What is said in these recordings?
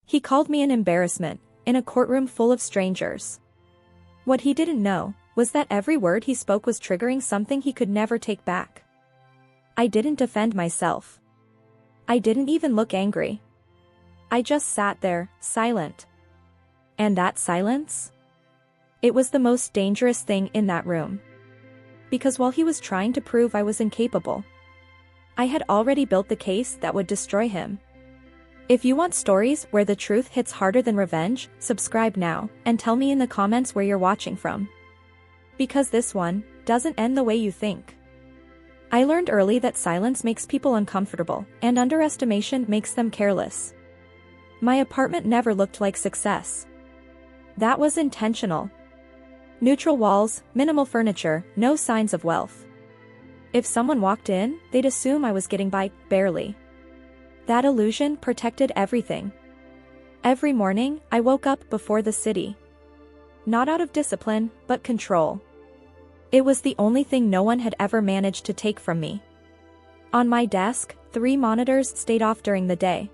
He called me an embarrassment, in a courtroom full of strangers. What he didn't know was that every word he spoke was triggering something he could never take back. I didn't defend myself. I didn't even look angry. I just sat there, silent. And that silence? It was the most dangerous thing in that room. Because while he was trying to prove I was incapable, I had already built the case that would destroy him. If you want stories where the truth hits harder than revenge, subscribe now, and tell me in the comments where you're watching from. Because this one doesn't end the way you think. I learned early that silence makes people uncomfortable, and underestimation makes them careless. My apartment never looked like success. That was intentional. Neutral walls, minimal furniture, no signs of wealth. If someone walked in, they'd assume I was getting by, barely. That illusion protected everything. Every morning, I woke up before the city. Not out of discipline, but control. It was the only thing no one had ever managed to take from me. On my desk, 3 monitors stayed off during the day.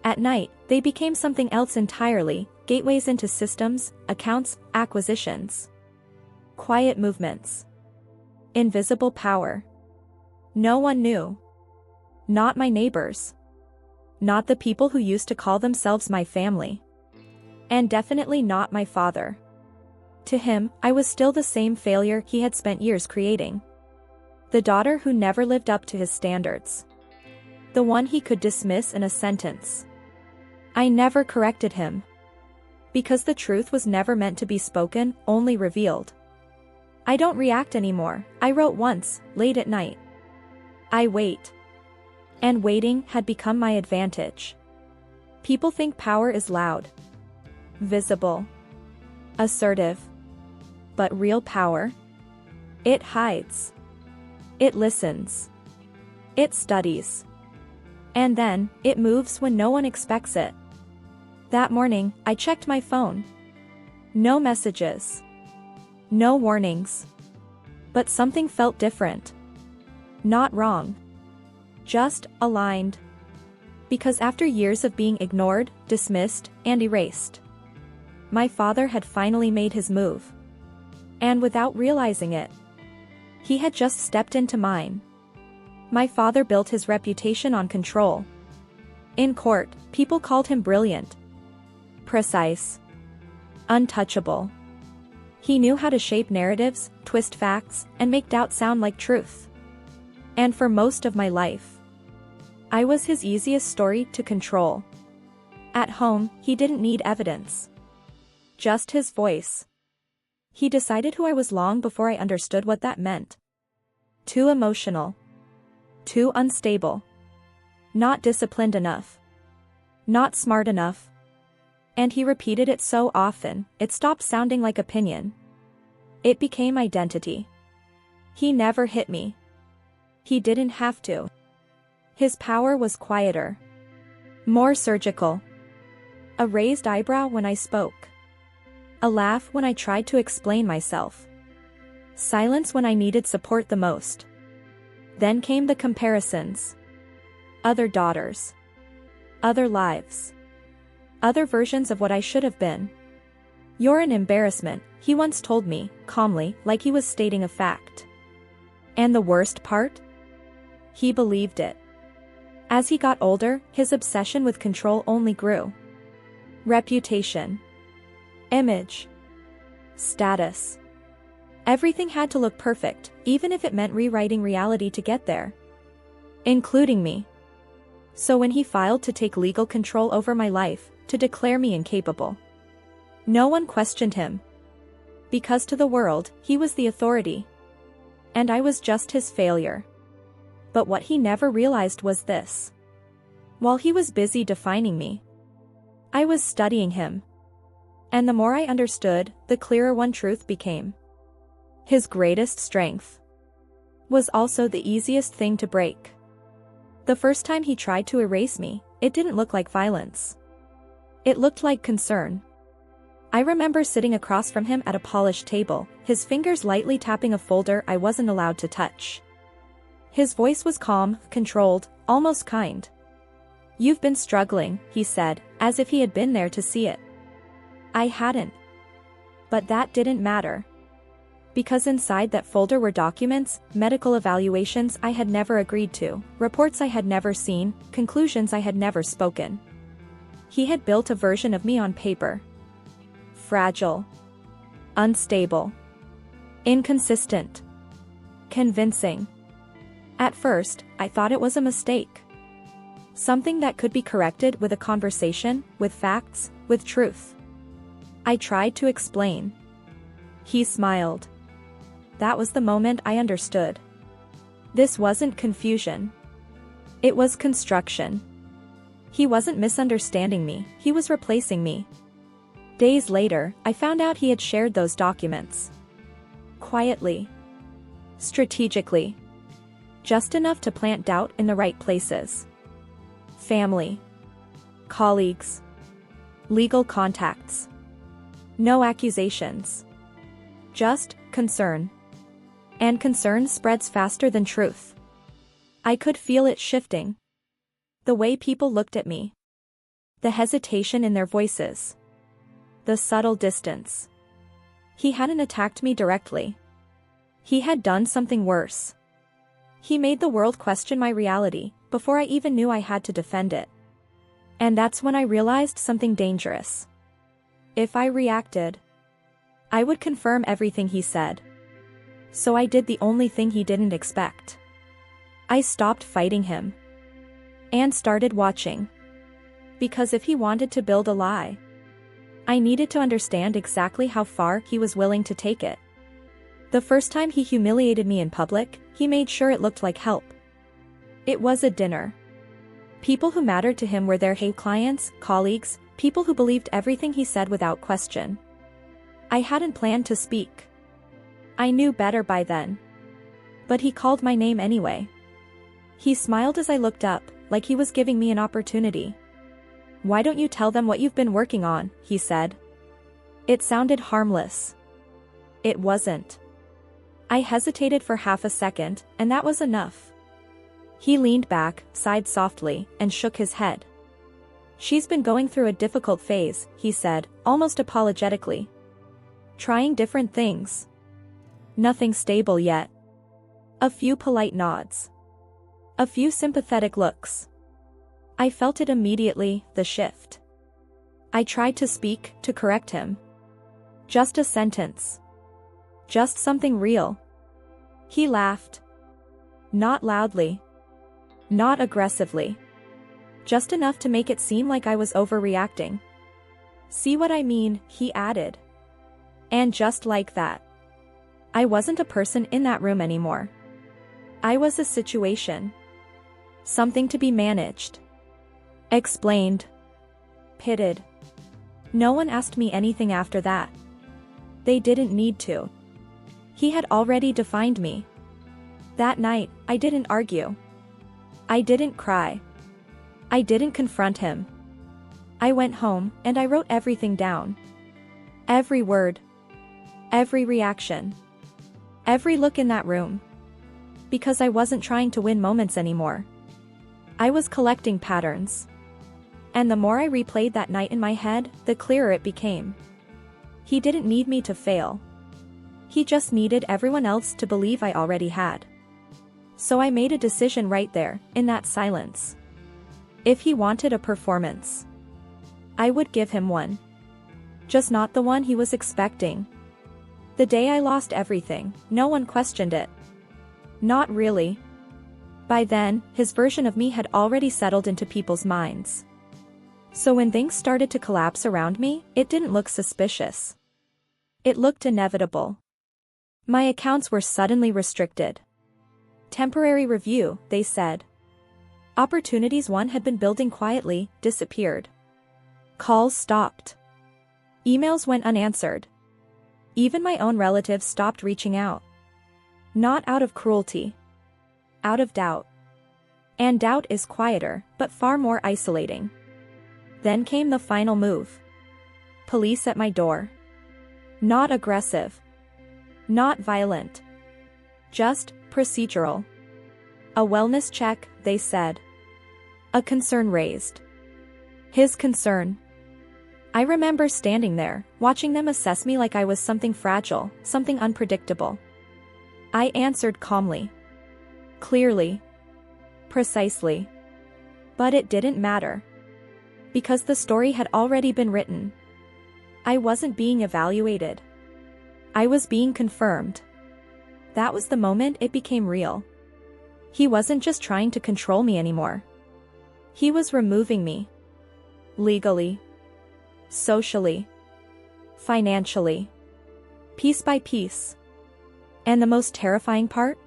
At night, they became something else entirely, gateways into systems, accounts, acquisitions. Quiet movements. Invisible power. No one knew. Not my neighbors. Not the people who used to call themselves my family. And definitely not my father. To him, I was still the same failure he had spent years creating. The daughter who never lived up to his standards. The one he could dismiss in a sentence. I never corrected him. Because the truth was never meant to be spoken, only revealed. I don't react anymore. I wrote once, late at night. I wait. And waiting had become my advantage. People think power is loud, visible, assertive. But real power? It hides. It listens. It studies. And then, it moves when no one expects it. That morning, I checked my phone. No messages. No warnings. But something felt different. Not wrong. Just aligned. Because after years of being ignored, dismissed, and erased, my father had finally made his move. And without realizing it, he had just stepped into mine. My father built his reputation on control. In court, people called him brilliant, precise, untouchable. He knew how to shape narratives, twist facts, and make doubt sound like truth. And for most of my life, I was his easiest story to control. At home, he didn't need evidence. Just his voice. He decided who I was long before I understood what that meant. Too emotional. Too unstable. Not disciplined enough. Not smart enough. And he repeated it so often, it stopped sounding like opinion. It became identity. He never hit me. He didn't have to. His power was quieter. More surgical. A raised eyebrow when I spoke. A laugh when I tried to explain myself. Silence when I needed support the most. Then came the comparisons. Other daughters. Other lives. Other versions of what I should have been. You're an embarrassment, he once told me, calmly, like he was stating a fact. And the worst part? He believed it. As he got older, his obsession with control only grew. Reputation. Image. Status. Everything had to look perfect, even if it meant rewriting reality to get there. Including me. So when he filed to take legal control over my life, to declare me incapable, no one questioned him. Because to the world, he was the authority. And I was just his failure. But what he never realized was this. While he was busy defining me, I was studying him. And the more I understood, the clearer one truth became. His greatest strength was also the easiest thing to break. The first time he tried to erase me, it didn't look like violence. It looked like concern. I remember sitting across from him at a polished table, his fingers lightly tapping a folder I wasn't allowed to touch. His voice was calm, controlled, almost kind. You've been struggling, he said, as if he had been there to see it. I hadn't. But that didn't matter. Because inside that folder were documents, medical evaluations I had never agreed to, reports I had never seen, conclusions I had never spoken. He had built a version of me on paper. Fragile. Unstable. Inconsistent. Convincing. At first, I thought it was a mistake. Something that could be corrected with a conversation, with facts, with truth. I tried to explain. He smiled. That was the moment I understood. This wasn't confusion. It was construction. He wasn't misunderstanding me, he was replacing me. Days later, I found out he had shared those documents. Quietly. Strategically. Just enough to plant doubt in the right places. Family. Colleagues. Legal contacts. No accusations. Just concern. And concern spreads faster than truth. I could feel it shifting. The way people looked at me. The hesitation in their voices. The subtle distance. He hadn't attacked me directly. He had done something worse. He made the world question my reality, before I even knew I had to defend it. And that's when I realized something dangerous. If I reacted, I would confirm everything he said. So I did the only thing he didn't expect. I stopped fighting him. And started watching. Because if he wanted to build a lie, I needed to understand exactly how far he was willing to take it. The first time he humiliated me in public, he made sure it looked like help. It was a dinner. People who mattered to him were there: clients, colleagues, people who believed everything he said without question. I hadn't planned to speak. I knew better by then. But he called my name anyway. He smiled as I looked up, like he was giving me an opportunity. Why don't you tell them what you've been working on, he said. It sounded harmless. It wasn't. I hesitated for half a second, and that was enough. He leaned back, sighed softly, and shook his head. She's been going through a difficult phase, he said, almost apologetically. Trying different things. Nothing stable yet. A few polite nods. A few sympathetic looks. I felt it immediately, the shift. I tried to speak, to correct him. Just a sentence. Just something real. He laughed. Not loudly. Not aggressively. Just enough to make it seem like I was overreacting. See what I mean, he added. And just like that, I wasn't a person in that room anymore. I was a situation. Something to be managed. Explained. Pitted. No one asked me anything after that. They didn't need to. He had already defined me. That night, I didn't argue. I didn't cry. I didn't confront him. I went home, and I wrote everything down. Every word. Every reaction. Every look in that room. Because I wasn't trying to win moments anymore. I was collecting patterns. And the more I replayed that night in my head, the clearer it became. He didn't need me to fail. He just needed everyone else to believe I already had. So I made a decision right there, in that silence. If he wanted a performance, I would give him one. Just not the one he was expecting. The day I lost everything, no one questioned it. Not really. By then, his version of me had already settled into people's minds. So when things started to collapse around me, it didn't look suspicious. It looked inevitable. My accounts were suddenly restricted. Temporary review, they said. Opportunities one had been building quietly disappeared. Calls stopped. Emails went unanswered. Even my own relatives stopped reaching out. Not out of cruelty. Out of doubt. And doubt is quieter, but far more isolating. Then came the final move. Police at my door. Not aggressive. Not violent. Just procedural. A wellness check, they said. A concern raised. His concern. I remember standing there, watching them assess me like I was something fragile, something unpredictable. I answered calmly. Clearly. Precisely. But it didn't matter. Because the story had already been written. I wasn't being evaluated. I was being confirmed. That was the moment it became real. He wasn't just trying to control me anymore. He was removing me. Legally. Socially. Financially. Piece by piece. And the most terrifying part?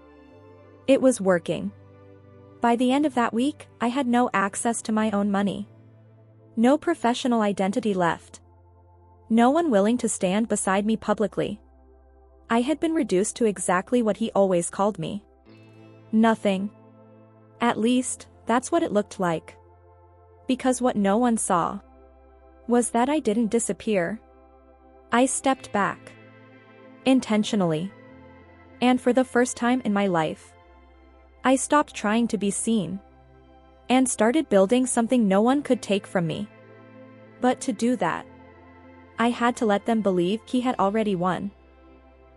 It was working. By the end of that week, I had no access to my own money. No professional identity left. No one willing to stand beside me publicly. I had been reduced to exactly what he always called me. Nothing. At least, that's what it looked like. Because what no one saw was that I didn't disappear. I stepped back. Intentionally. And for the first time in my life, I stopped trying to be seen. And started building something no one could take from me. But to do that, I had to let them believe he had already won.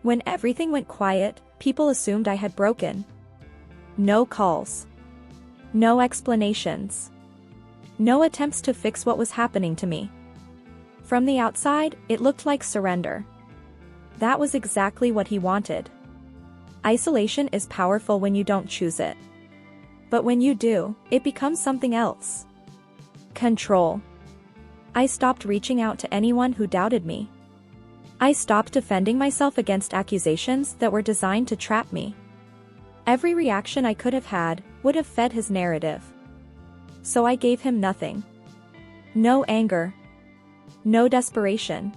When everything went quiet, people assumed I had broken. No calls. No explanations. No attempts to fix what was happening to me. From the outside, it looked like surrender. That was exactly what he wanted. Isolation is powerful when you don't choose it. But when you do, it becomes something else. Control. I stopped reaching out to anyone who doubted me. I stopped defending myself against accusations that were designed to trap me. Every reaction I could have had would have fed his narrative. So I gave him nothing. No anger. No desperation.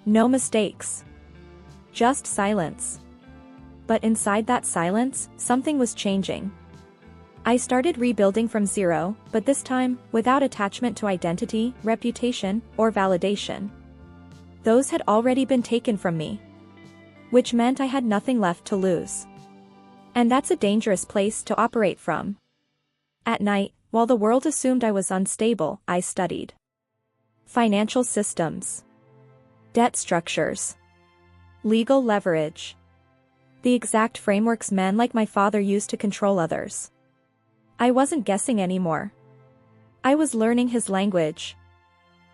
No mistakes. Just silence. But inside that silence, something was changing. I started rebuilding from zero, but this time, without attachment to identity, reputation, or validation. Those had already been taken from me. Which meant I had nothing left to lose. And that's a dangerous place to operate from. At night, while the world assumed I was unstable, I studied financial systems, debt structures, legal leverage, the exact frameworks men like my father used to control others. I wasn't guessing anymore. I was learning his language.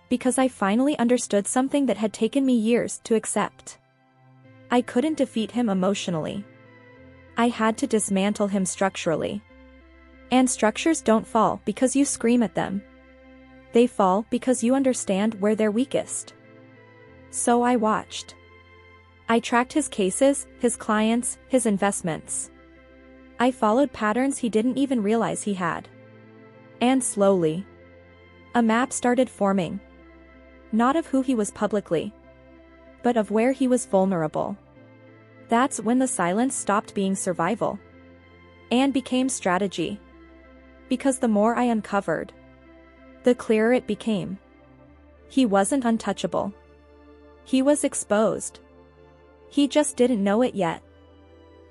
Because I finally understood something that had taken me years to accept. I couldn't defeat him emotionally. I had to dismantle him structurally. And structures don't fall because you scream at them. They fall because you understand where they're weakest. So I watched. I tracked his cases, his clients, his investments. I followed patterns he didn't even realize he had. And slowly, a map started forming. Not of who he was publicly, but of where he was vulnerable. That's when the silence stopped being survival and became strategy. Because the more I uncovered, the clearer it became. He wasn't untouchable. He was exposed. He just didn't know it yet.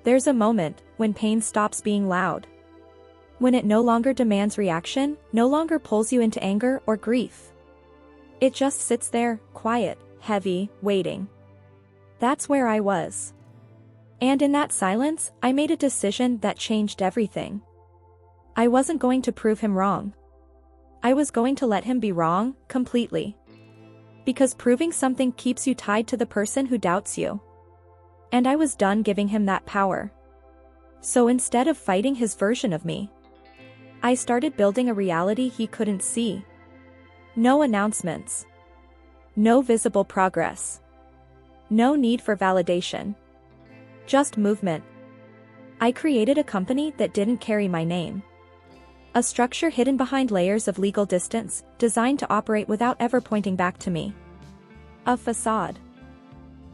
There's a moment when pain stops being loud. When it no longer demands reaction, no longer pulls you into anger or grief. It just sits there, quiet, heavy, waiting. That's where I was. And in that silence, I made a decision that changed everything. I wasn't going to prove him wrong. I was going to let him be wrong, completely. Because proving something keeps you tied to the person who doubts you. And I was done giving him that power. So instead of fighting his version of me, I started building a reality he couldn't see. No announcements. No visible progress. No need for validation. Just movement. I created a company that didn't carry my name. A structure hidden behind layers of legal distance, designed to operate without ever pointing back to me. A facade.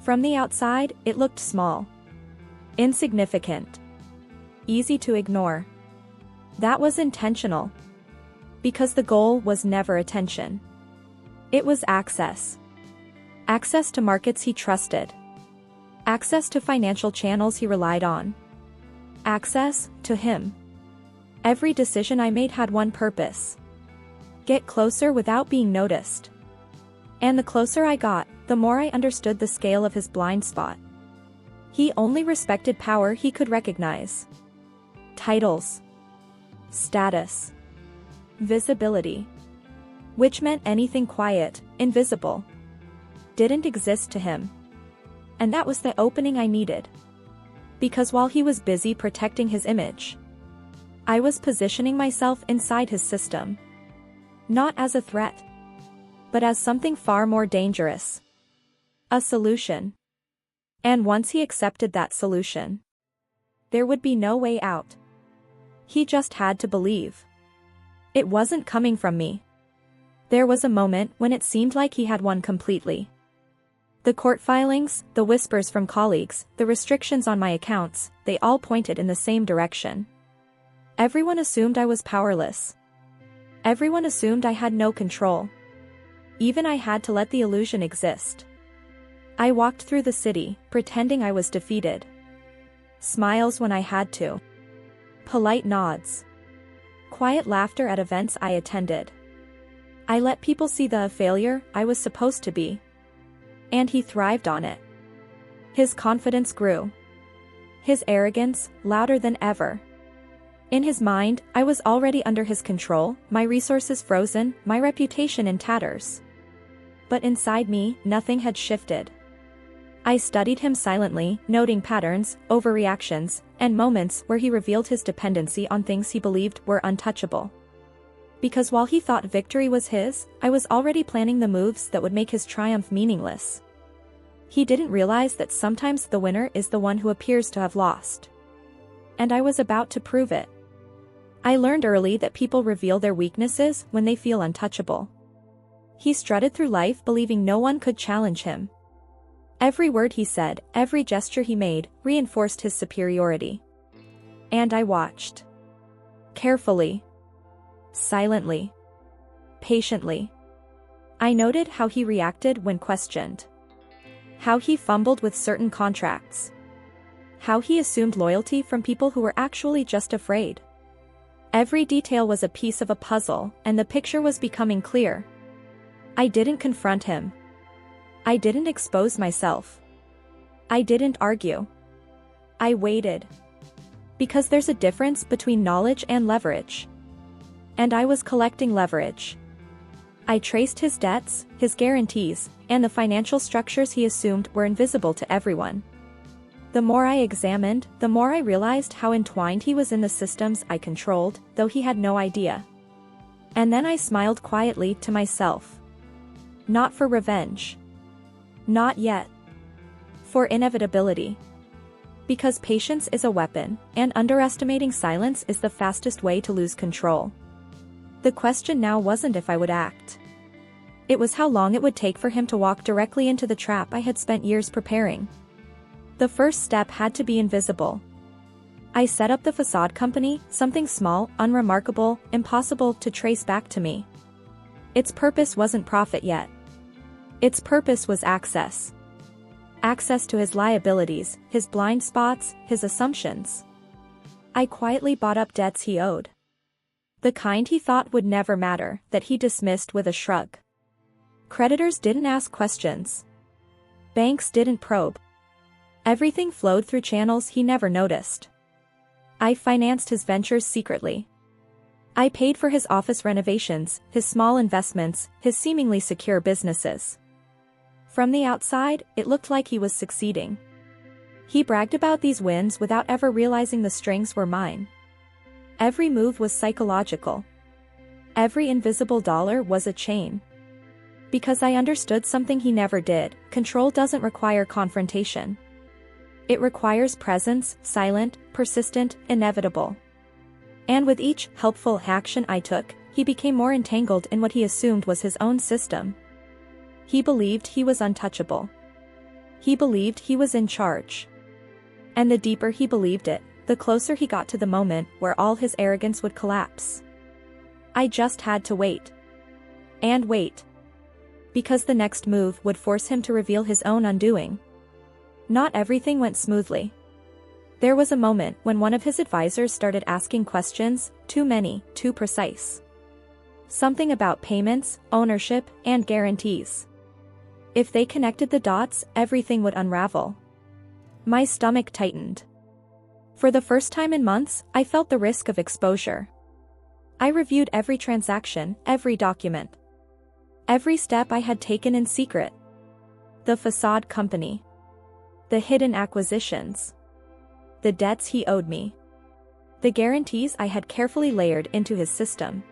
From the outside, it looked small. Insignificant. Easy to ignore. That was intentional. Because the goal was never attention. It was access. Access to markets he trusted. Access to financial channels he relied on. Access to him. Every decision I made had one purpose: get closer without being noticed. And the closer I got, the more I understood the scale of his blind spot. He only respected power he could recognize. Titles, status, visibility, which meant anything quiet, invisible, didn't exist to him. And that was the opening I needed. Because while he was busy protecting his image, I was positioning myself inside his system. Not as a threat, but as something far more dangerous. A solution. And once he accepted that solution, there would be no way out. He just had to believe. It wasn't coming from me. There was a moment when it seemed like he had won completely. The court filings, the whispers from colleagues, the restrictions on my accounts, they all pointed in the same direction. Everyone assumed I was powerless. Everyone assumed I had no control. Even I had to let the illusion exist. I walked through the city, pretending I was defeated. Smiles when I had to. Polite nods. Quiet laughter at events I attended. I let people see the failure I was supposed to be. And he thrived on it. His confidence grew. His arrogance, louder than ever. In his mind, I was already under his control, my resources frozen, my reputation in tatters. But inside me, nothing had shifted. I studied him silently, noting patterns, overreactions, and moments where he revealed his dependency on things he believed were untouchable. Because while he thought victory was his, I was already planning the moves that would make his triumph meaningless. He didn't realize that sometimes the winner is the one who appears to have lost. And I was about to prove it. I learned early that people reveal their weaknesses when they feel untouchable. He strutted through life believing no one could challenge him. Every word he said, every gesture he made, reinforced his superiority. And I watched. Carefully. Silently. Patiently. I noted how he reacted when questioned. How he fumbled with certain contracts. How he assumed loyalty from people who were actually just afraid. Every detail was a piece of a puzzle, and the picture was becoming clear. I didn't confront him. I didn't expose myself. I didn't argue. I waited. Because there's a difference between knowledge and leverage. And I was collecting leverage. I traced his debts, his guarantees, and the financial structures he assumed were invisible to everyone. The more I examined, the more I realized how entwined he was in the systems I controlled, though he had no idea. And then I smiled quietly to myself. Not for revenge. Not yet. For inevitability. Because patience is a weapon, and underestimating silence is the fastest way to lose control. The question now wasn't if I would act. It was how long it would take for him to walk directly into the trap I had spent years preparing. The first step had to be invisible. I set up the facade company, something small, unremarkable, impossible to trace back to me. Its purpose wasn't profit yet. Its purpose was access. Access to his liabilities, his blind spots, his assumptions. I quietly bought up debts he owed. The kind he thought would never matter, that he dismissed with a shrug. Creditors didn't ask questions. Banks didn't probe. Everything flowed through channels he never noticed. I financed his ventures secretly. I paid for his office renovations, his small investments, his seemingly secure businesses. From the outside, it looked like he was succeeding. He bragged about these wins without ever realizing the strings were mine. Every move was psychological. Every invisible dollar was a chain. Because I understood something he never did, control doesn't require confrontation. It requires presence, silent, persistent, inevitable. And with each helpful action I took, he became more entangled in what he assumed was his own system. He believed he was untouchable. He believed he was in charge. And the deeper he believed it, the closer he got to the moment where all his arrogance would collapse. I just had to wait. And wait. Because the next move would force him to reveal his own undoing. Not everything went smoothly. There was a moment when one of his advisors started asking questions, too many, too precise. Something about payments, ownership, and guarantees. If they connected the dots, everything would unravel. My stomach tightened. For the first time in months, I felt the risk of exposure. I reviewed every transaction, every document. Every step I had taken in secret. The facade company. The hidden acquisitions. The debts he owed me. The guarantees I had carefully layered into his system.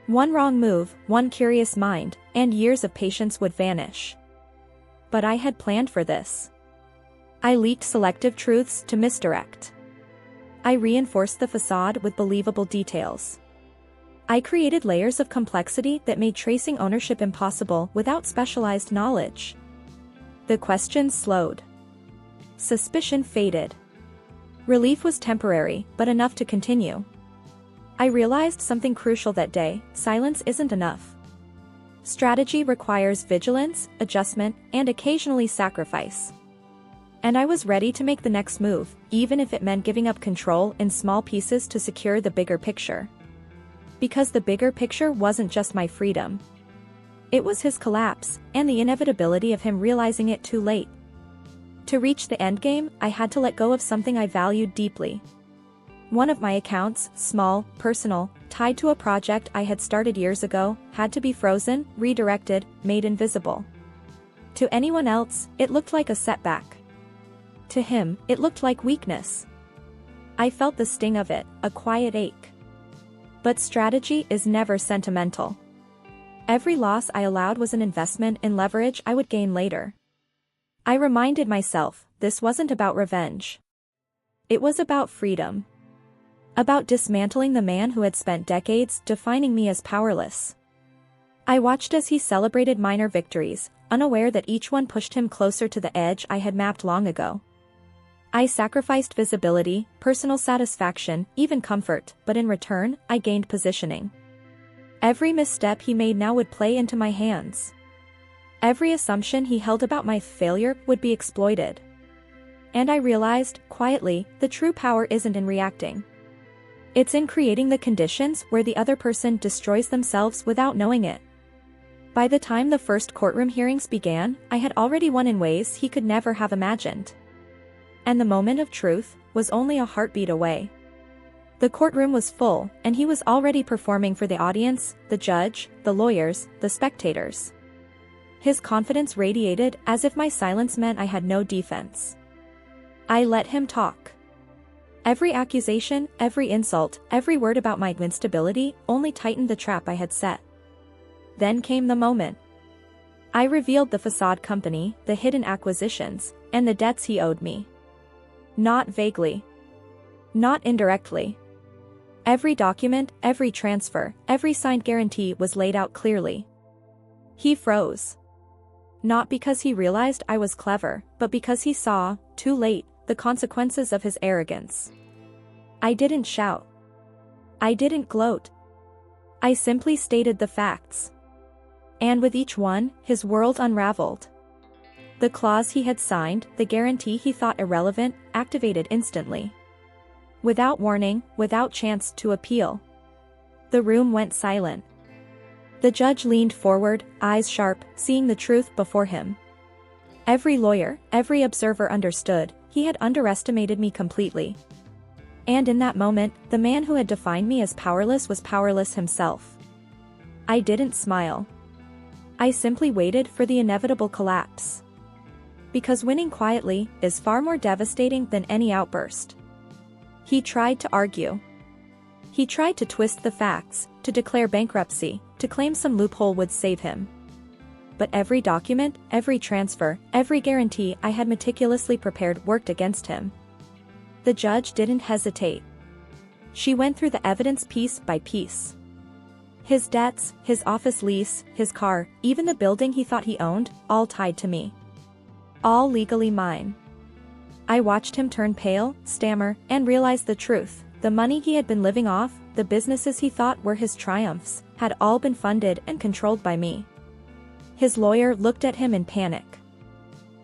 One wrong move, one curious mind, and years of patience would vanish. But I had planned for this. I leaked selective truths to misdirect. I reinforced the facade with believable details. I created layers of complexity that made tracing ownership impossible without specialized knowledge. The questions slowed. Suspicion faded. Relief was temporary, but enough to continue. I realized something crucial that day: silence isn't enough. Strategy requires vigilance, adjustment, and occasionally sacrifice. And I was ready to make the next move, even if it meant giving up control in small pieces to secure the bigger picture. Because the bigger picture wasn't just my freedom. It was his collapse, and the inevitability of him realizing it too late. To reach the endgame, I had to let go of something I valued deeply. One of my accounts, small, personal, tied to a project I had started years ago, had to be frozen, redirected, made invisible. To anyone else, it looked like a setback. To him, it looked like weakness. I felt the sting of it, a quiet ache. But strategy is never sentimental. Every loss I allowed was an investment in leverage I would gain later. I reminded myself, this wasn't about revenge. It was about freedom. About dismantling the man who had spent decades defining me as powerless. I watched as he celebrated minor victories, unaware that each one pushed him closer to the edge I had mapped long ago. I sacrificed visibility, personal satisfaction, even comfort, but in return, I gained positioning. Every misstep he made now would play into my hands. Every assumption he held about my failure would be exploited. And I realized, quietly, the true power isn't in reacting. It's in creating the conditions where the other person destroys themselves without knowing it. By the time the first courtroom hearings began, I had already won in ways he could never have imagined. And the moment of truth was only a heartbeat away. The courtroom was full, and he was already performing for the audience, the judge, the lawyers, the spectators. His confidence radiated as if my silence meant I had no defense. I let him talk. Every accusation, every insult, every word about my instability only tightened the trap I had set. Then came the moment. I revealed the facade company, the hidden acquisitions, and the debts he owed me. Not vaguely. Not indirectly. Every document, every transfer, every signed guarantee was laid out clearly. He froze. Not because he realized I was clever, but because he saw, too late, the consequences of his arrogance. I didn't shout. I didn't gloat. I simply stated the facts. And with each one, his world unraveled. The clause he had signed, the guarantee he thought irrelevant, activated instantly. Without warning, without chance to appeal. The room went silent. The judge leaned forward, eyes sharp, seeing the truth before him. Every lawyer, every observer understood, he had underestimated me completely. And in that moment, the man who had defined me as powerless was powerless himself. I didn't smile. I simply waited for the inevitable collapse. Because winning quietly is far more devastating than any outburst. He tried to argue. He tried to twist the facts, to declare bankruptcy, to claim some loophole would save him. But every document, every transfer, every guarantee I had meticulously prepared worked against him. The judge didn't hesitate. She went through the evidence piece by piece. His debts, his office lease, his car, even the building he thought he owned, all tied to me. All legally mine. I watched him turn pale, stammer, and realize the truth. The money he had been living off, the businesses he thought were his triumphs, had all been funded and controlled by me. His lawyer looked at him in panic.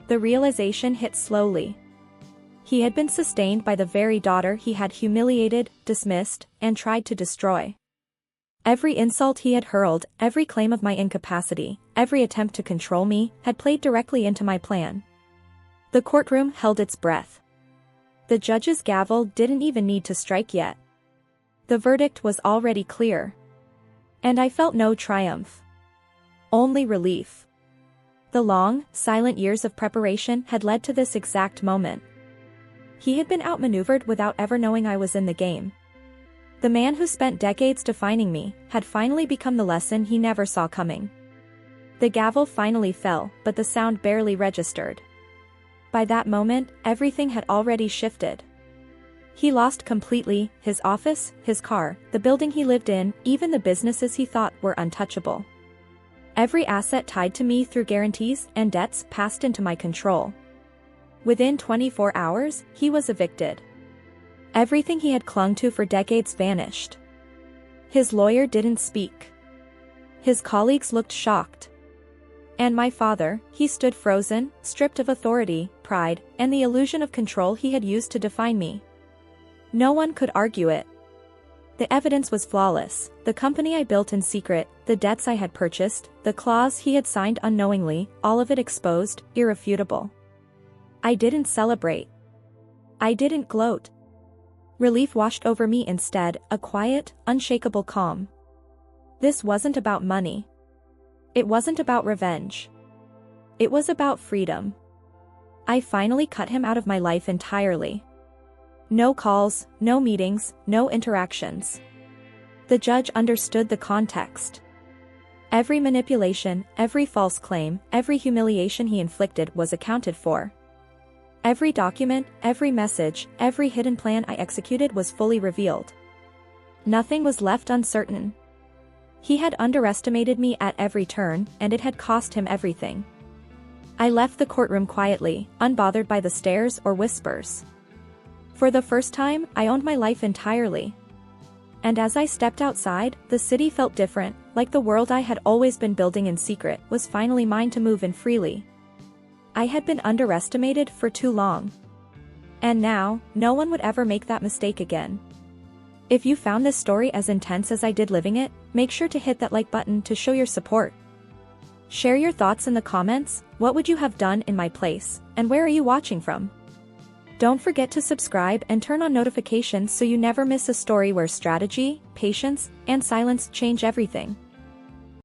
The realization hit slowly. He had been sustained by the very daughter he had humiliated, dismissed, and tried to destroy. Every insult he had hurled, every claim of my incapacity, every attempt to control me, had played directly into my plan. The courtroom held its breath. The judge's gavel didn't even need to strike yet. The verdict was already clear. And I felt no triumph. Only relief. The long, silent years of preparation had led to this exact moment. He had been outmaneuvered without ever knowing I was in the game. The man who spent decades defining me had finally become the lesson he never saw coming. The gavel finally fell, but the sound barely registered. By that moment, everything had already shifted. He lost completely, his office, his car, the building he lived in, even the businesses he thought were untouchable. Every asset tied to me through guarantees and debts passed into my control. Within 24 hours, he was evicted. Everything he had clung to for decades vanished. His lawyer didn't speak. His colleagues looked shocked. And my father, he stood frozen, stripped of authority, pride, and the illusion of control he had used to define me. No one could argue it. The evidence was flawless, the company I built in secret, the debts I had purchased, the clause he had signed unknowingly, all of it exposed, irrefutable. I didn't celebrate. I didn't gloat. Relief washed over me instead, a quiet, unshakable calm. This wasn't about money. It wasn't about revenge. It was about freedom. I finally cut him out of my life entirely. No calls, no meetings, no interactions. The judge understood the context. Every manipulation, every false claim, every humiliation he inflicted was accounted for. Every document, every message, every hidden plan I executed was fully revealed. Nothing was left uncertain. He had underestimated me at every turn, and it had cost him everything. I left the courtroom quietly, unbothered by the stares or whispers. For the first time, I owned my life entirely. And as I stepped outside, the city felt different, like the world I had always been building in secret was finally mine to move in freely. I had been underestimated for too long. And now, no one would ever make that mistake again. If you found this story as intense as I did living it, make sure to hit that like button to show your support. Share your thoughts in the comments. What would you have done in my place, and where are you watching from? Don't forget to subscribe and turn on notifications so you never miss a story where strategy, patience, and silence change everything.